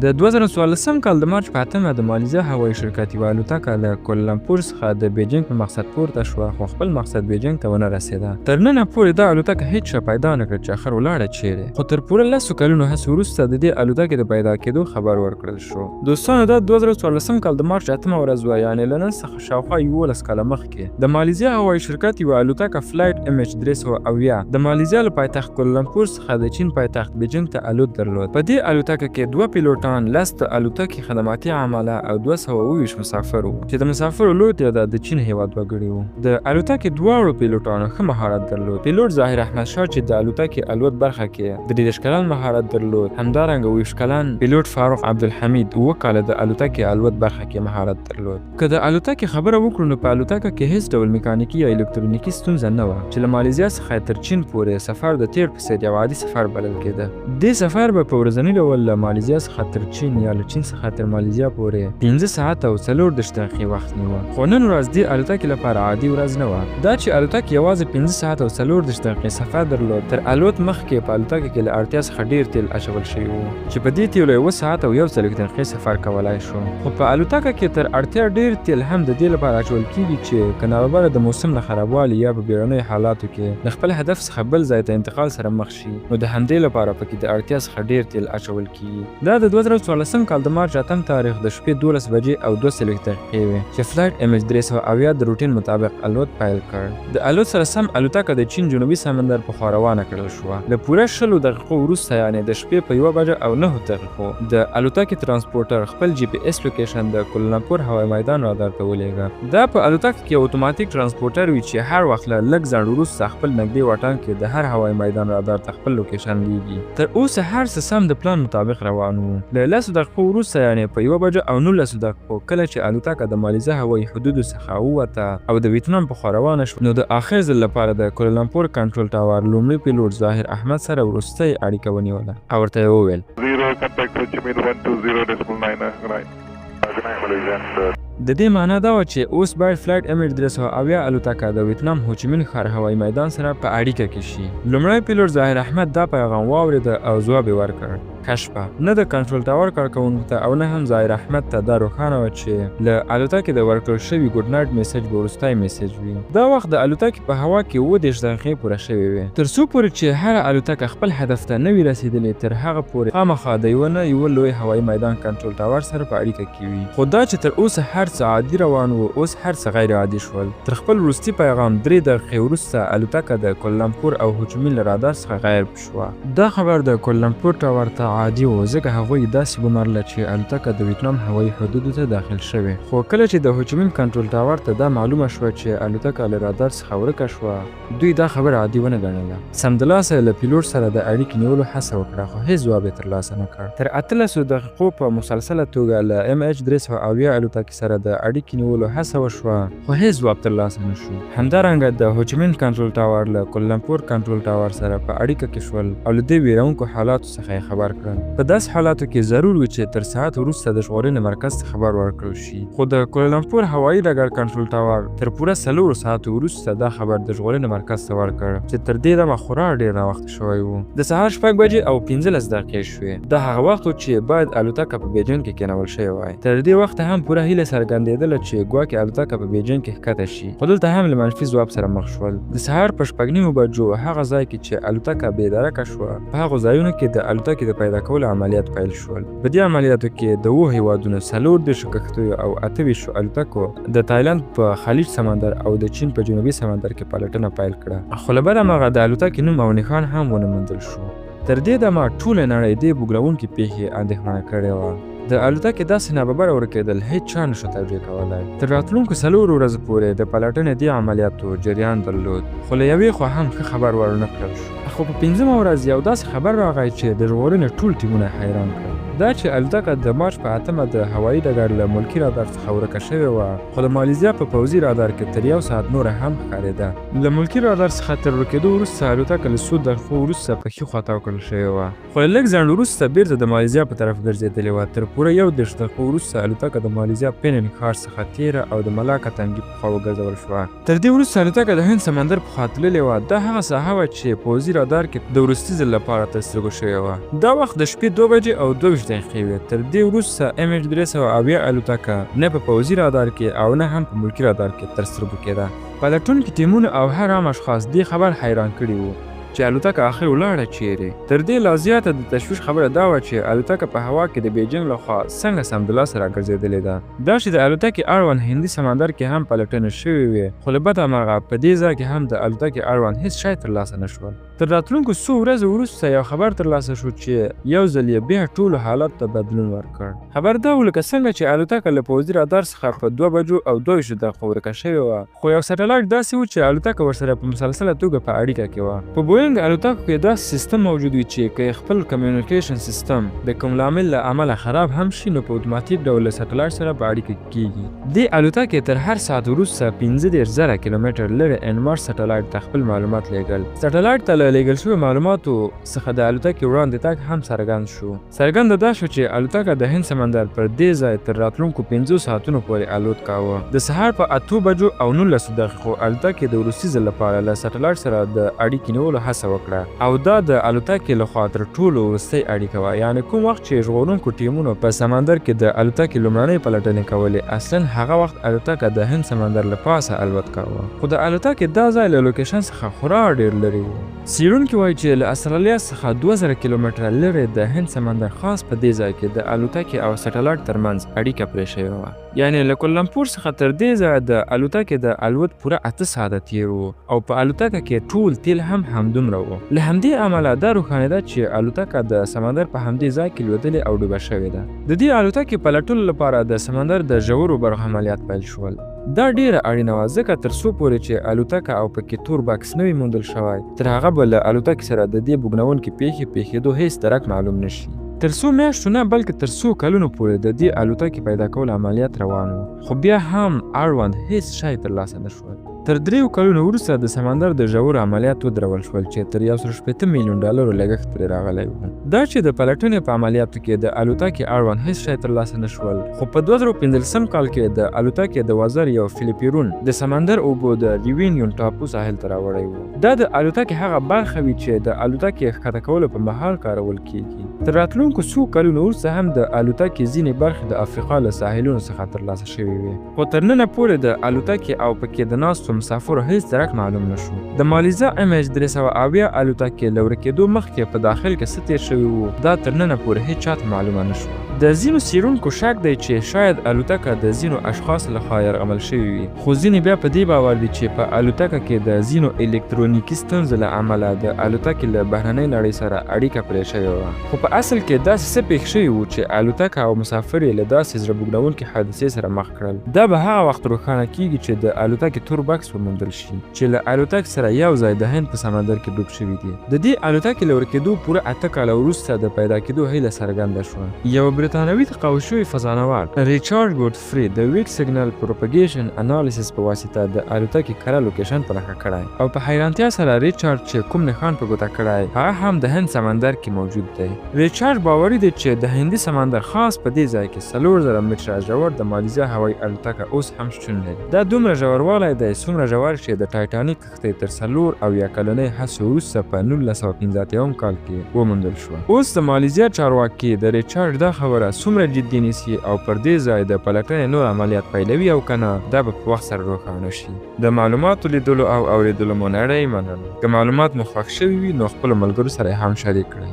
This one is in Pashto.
د 2014 کال د مارچ په 8 د ماليزیا هوایي شرکت یوه الوتکه له کوالالمپور څخه د بیجینګ په مقصد پورته شوه، خو خپل مقصد بیجینګ ته ونه رسېده. تر ننه پورې دا الوتکه هیڅ شی پیدا نه کړ چې اخر ولاړه چیرې، خو تر پوره 10 کلونو هڅو وروسته د دې الوتکې د پیدا کېدو خبر ورکړل شو. دوستانو دا 2014 کال د مارچ 8 ورځ وه، یعنې له نن څخه شاوخوا 11 کاله مخکې د ماليزیا هوایي شرکت یوه الوتکه فلایټ mh370 د ماليزیا له پایتخت کوالالمپور څخه د چین پایتخت بیجینګ ته الوت درلود. په دې الوتکه کې 2 پیلوټان، 10 د الوتکې خدماتي عامله او 220 مسافر وو چې د مسافرو لوی تعداد د چین هیواد وګړي وو. د الوتکې دواړو پیلوټانو ښه مهارت درلود. پیلوټ ظاهر احمد شاه چې د الوتکې الوت برخه کې د 30 کلن مهارت درلود، همدارنګه 20 کلن پیلوټ فاروق عبدالحمید 7 کاله د الوتکې الوت برخه کې مهارت درلود. که د الوتکې خبره وکړو نو په الوتکه کې هیڅ ډول میکانیکي یا الکترونیکي ستونزه نه وه چې له ماليزیا څخه تر چین پورې سفر د تیر په څیر یو عادي سفر بلل کېده. دې سفر به په ورځني ډول له ماليزیا څخه تر چین یا له چین څخه تر ماليزیا پورې 15 ساعته او 40 دقیقې وخت نیوه. خو نن ورځ دې الوتکې لپاره عادي ورځ نه وه. دا چې الوتکې یوازې 15 ساعته او 40 دقیقې سفر درلود، تر الوت مخکې په الوتکه کې له اړتیا څخه ډیر تیل اچول شوي وو چې په دې تیلو 1 ساعت او 41 دقیقې سفر کولای شو. خو په الوتکه کې تر اړتیا ډیر تیل هم د دې لپاره اچول کېږي چې که ناببره د موسم له خرابوالي یا په بیړنیو حالاتو کې د خپل هدف څخه بل ځای ته انتقال سره مخ شي، نو د همدې لپاره پکې د اړتیا څخه ډیر تیل اچول کېږي. دا د 2014 کال د مارچ 8 تاریخ د شپې 12 بجې او 2 دقیقې وې چې فلایټ mh370 د روټین مطابق الوت پیل کړ. د الوت سره سم الوتکه د چین جنوبي سمندر په خوا روانه کړل شوه. له پوره 20 دقیقو وروسته، یعنې د شپې په 1 بجه او 9 دقیقو، د الوتکې ترانسپورټر خپل GPS لوکیشن د کوالالمپور هوایي میدان رادار ته ولېږه. دا په الوتکه کې اتوماتیک ترانسپورټر وي چې هر وخت له لږ ځنډ وروسته خپل نږدې واټن کې د هر هوایي میدان رادار ته خپل لوکیشن لیږي. تر اوسه هر څه سم د پلان مطابق روان وو. له 10 دقیقو وروسته، یعنې په 1 بجه او 19 دقیقو، کله چې الوتکه د ماليزیا هوایي حدودو څخه ووته او د ویتنام په خوا روانه شوه، نو د آخر ځل لپاره د کوالالمپور کنټرول ټاور لومړي پیلوټ ظاهر احمد سره وروستۍ اړیکه ونیوله او ورته یې وویل: د دې معنا دا و چې اوس باید فلایټ mh370 الوتکه د ویتنام هوچیمین ښار هوایي میدان سره په اړیکه کې شي. لومړی پیلوټ ظاهر احمد دا پیغام واورېده او ځواب یې ورکړ. کشپه نه د کنټرول ټاور کارکوونکو ته او نه هم ظاهر احمد ته دا روښانه وه چې له الوتکې د ورکړل شوي ګوډ نایټ میسج به وروستی میسج وي. دا وخت د الوتکې په هوا کې 30 دقیقې پوره شوې وې. تر څو پورې چې هره الوتکه خپل هدف ته نه وي رسېدلې، تر هغه پورې خامخا د یوه لوی هوایي میدان کنټرول ټاور سره په اړیکه کې وي. خو دا چې تر اوسه هر څه عادي روان وو، اوس هر څه غیر عادي شول. تر خپل وروستي پیغام 3 دقیقې وروسته الوتکه د کوالالمپور او هوچیمین له رادار څخه غایب شوه. دا خبر د کوالالمپور ټاور ته عادي و، ځکه هغوی داسې ګومان لرله چې الوتکه د ویتنام هوایي حدودو ته داخل شوې. خو کله چې د هوچیمین کنټرول ټاور ته دا معلومه شوه چې الوتکه له رادار څخه ورکه شوه، دوی دا خبره عادي ونه ګڼله. سمدلاسه له پیلوټ سره د اړیکې نیولو هڅه وکړه، خو هیڅ ځواب یې ترلاسه نه کړ. تر 18 دقیقو په مسلسله توګه له mh370 الوتکې سره د اړیکې نیولو هڅه وشوه، خو هیڅ ځواب ترلاسه نه شو. همدارنګه د هوچیمین کنټرول ټاور له کوالالمپور کنټرول ټاور سره په اړیکه کې شول او له دې ویرونکو حالاتو څخه یې خبر کړل. په داسې حالاتو کې ضرور وي چې تر ساعت وروسته د ژغورنې مرکز ته خبر ورکړل شي. خو د کوالالمپور هوایي ډګر کنټرول ټاور تر پوره 4 ساعتو وروسته دا خبر د ژغورنې مرکز ته ورکړ چې تر دې دمه خورا ډېر ناوخته شوی و. د سهار 6 بجې او 15 دقیقې شوې. دا هغه وخت و چې باید الوتکه په بیجینګ کې کېنول شوې وای. تر دې وخته هم پوره هیله څرګندېدله چې ګواکې الوتکه په بیجینګ کې ښکته شي، خو دلته هم له منفي ځواب سره مخ شول. د سهار په 6:30 بجو هغه ځای کې چې الوتکه بېدرکه شوه، په هغو ځایونو کې د الوتکې د پیدا کولو عملیات پیل شول. په دې عملیاتو کې د 7 هیوادونو 40 کښتیو او 28 الوتکو د تایلند په خلیج سمندر او د چین په جنوبي سمندر کې پلټنه پیل کړه. خو له بده مرغه د الوتکې نوم او نښان هم ونه موندل شو. تر دې دمه ټوله نړۍ دې بوږنوونکې پیښې اندېښمنه کړې وه. د الوتکې داسې ناببره ورکېدل هیڅ چا نشو توجیه کولی. تر راتلونکو 4 ورځو پورې د پلټنې دې عملیاتو جریان درلود، خو له یوې خوا هم ښه خبر ورنه کړل شو. خو په 5مه ورځ یو داسې خبر راغی چې د ژغورنې ټول ټیمونه حیران کړل. دا چې الوتکه د مارچ په 8 د هوایي ډګر له ملکي رادار څخه ورکه شوې وه، خو د ماليزیا په پوځي رادار کې تر 1 ساعت نوره هم ښکارېده. له ملکي رادار څخه تر ورکېدو وروسته الوتکه له 100 دقیقو وروسته په ښي خوا تاو کړل شوې وه، خو له لږ ځنډ وروسته بېرته د ماليزیا په طرف ګرځېدلې وه. تر پوره 10 دقیقو وروسته الوتکه د ماليزیا پینن ښار څخه تېره او د ملاکا تنګي په خوا وګرځول شوه. تر دې وروسته الوتکه د هند سمندر په خوا تللې وه. دا هغه ساحه وه چې پوځي رادار کې د وروستي ځل لپاره تر سترګو شوې وه. دا وخت د شپې 2 بجې او 22 دېرش دقیقې وې. تر دې وروسته mh370 الوتکه نه په پوځي رادار کې او نه هم په ملکي رادار کې تر سترګو کېده. پلټونکي ټیمونه او هر عام اشخاص دې خبر حیران کړي وو چې الوتکه آخر ولاړه چیرې. تر دې لا زیاته د تشویش خبره دا وه چې الوتکه په هوا کې د بیجینګ لخوا څنګه سمدلاسه راګرځېدلې ده. دا چې د الوتکې اړوند هندي سمندر کې هم پلټنې شوې وې، خو له بده مرغه په دې ځای کې هم د الوتکې اړوند هیڅ شی ترلاسه نه شول. تر راتلونکو څو ورځو وروسته یو خبر ترلاسه شو چې یو ځل یې بیا ټولو حالت ته بدلون ورکړ. خبر دا و لکه څنګه چې الوتکه له پوځي رادار څخه په 2 بجو او 22 دقیقو ورکه شوې وه، خو یو سټلایټ داسې و چې الوتکه ورسره په مسلسله توګه په اړیکه کې وه. په بوینګ الوتکو کې داسې سیستم موجود وي چې که خپل کمیونیکیشن سیستم د کوم لامل له امله خراب هم شي نو په اتوماتیک ډول له سټلایټ سره په اړیکه کې کیږي. دې الوتکې تر هر ساعت وروسته 15000 کیلومتر لرې انمار سټلایټ ته خپل معلومات لیږل. سټلایټ ته له لیږل شوي معلوماتو څخه د الوتکې وړاندې تګ هم څرګند شو. څرګنده دا شو چې الوتکه د هند سمندر پر دې ځای تر راتلونکو 5 ساعتونو پورې الوت کاوه. د سهار په 8 بجو او 19 دقیقو الوتکې د وروستي ځل لپاره له سټلایټ سره د اړیکې نیولو هڅه وکړه او دا د الوتکې لخوا تر ټولو وروستۍ اړیکه وه. یعنې کوم وخت چې ژغورونکو ټیمونو په سمندر کې د الوتکې لومړنۍ پلټنې کولې، اصلا هغه وخت الوتکه د هند سمندر له پاسه الوت کاوه، خو د الوتکې دا ځای له لوکیشن څخه خورا ډېر لرې و. څېړونکي وایي چې له استرالیا څخه 2000 کیلومتره لرې د هند سمندر خاص په دې ځای کې د الوتکې او سټلایټ ترمنځ اړیکه پرې شوې وه. یعنې له کولمبور څخه تر دې ځایه د الوتکې د الوت پوره 8 ساعته تېر و او په الوتکه کې ټول تیل هم همدومره و. له همدې امله دا روښانېده چې الوتکه د سمندر په همدې ځای کې لوېدلې او ډوبه شوې ده. د دې الوتکې پلټلو لپاره د سمندر د ژورو برخو عملیات پیل شول. دا ډیره اړینه وه ځکه تر څو پورې چې الوتکه او پکې تور بکس نه وي موندل شوی، تر هغه به له الوتکې سره د دې بوږنوونکې پېښېدو هیڅ درک معلوم نه شي. تر څو میاشتو نه بلکې تر څو کلونو پورې د دې الوتکې پیدا کول عملیات روان وو، خو بیا هم اړوند هیڅ شی ترلاسه نه شول. تر 3 کلونو وروسته د سمندر د ژورو عملیات ودرول شول چې تر 180 میلیون ډالرو لګښت پرې راغلی و. دا چې د پلټنې په عملیاتو کې د الوتکې اړوند هیڅ شی ترلاسه نه شول، خو په 2015 کال کې د الوتکې د وزر یو فلیپیرون د سمندر اوبو د ریوینیون ټاپو ساحل ته راوړی و. دا د الوتکې هغه برخه وي چې د الوتکې ښکته کولو په مهال کارول کیږي. تر راتلونکو څو کلونو وروسته هم د الوتکې ځینې برخې د افریقا له ساحلونو څخه ترلاسه شوې وې، خو تر ننه پورې د الوتکې او پکې د ناستو مسافرو هیڅ درک معلوم نه شو. د ماليزیا mh370 الوتکې له ورکېدو مخکې په داخل کې څه تېر شوي وو، دا تر ننه پورې هیڅ چاته معلومه نه شوه. د ځینو څېړونکو شک دی چې شاید الوتکه د ځینو اشخاصو لخوا یرغمل شوې وي، خو ځینې بیا په دې باور دي چې په الوتکه کې د ځینو الکترونیکي ستونزو له امله د الوتکې له بهرنۍ نړۍ سره اړیکه پرې شوې وه. خو په اصل کې داسې څه پېښ شوي وو چې الوتکه او مسافر یې له داسې زړه بوږنوونکې حادثې سره مخ کړل. دا به هغه وخت روښانه کیږي چې د الوتکې تور بکس وموندل شي چې له الوتکې سره یو ځای د هند په سمندر کې ډوب شوي دي. د دې الوتکې له ورکېدو پوره 8 کاله وروسته د پیدا کېدو هیله څرګنده شوه. یو برتانوي تقاعد شوی فضانورد ریچارډ ګوډفري د ویک سیګنل پروپاګیشن انالیسس په واسطه د الوتکې کره لوکیشن په نښه کړی او په حیرانتیا سره ریچارډ چې کوم نښان په ګوته کړی هغه هم د هند سمندر کې موجود دی. ریچارډ باوري دی چې د هندي سمندر خاص په دې ځای کې 4000 متره ژور د ماليزیا هوایي الوتکه اوس هم شتون لري. دا دومره ژوروالی دی څومره ژور چې د ټایټانیک کښتۍ تر 4 کلنۍ هڅو وروسته په 1985 کال کې وموندل شوه. اوس د ماليزیا چارواکي د ریچارډ دا خبره څومره جدي نیسي او پر دې ځای د پلټنې نور عملیات پیلوي او که نه دا به په وخت سره روښانه شي. د معلوماتو لیدلو او اورېدلو مو نړۍ مننه. که معلومات مو خوښ شوي وي نو خپلو ملګرو سره یې هم شریک کړئ.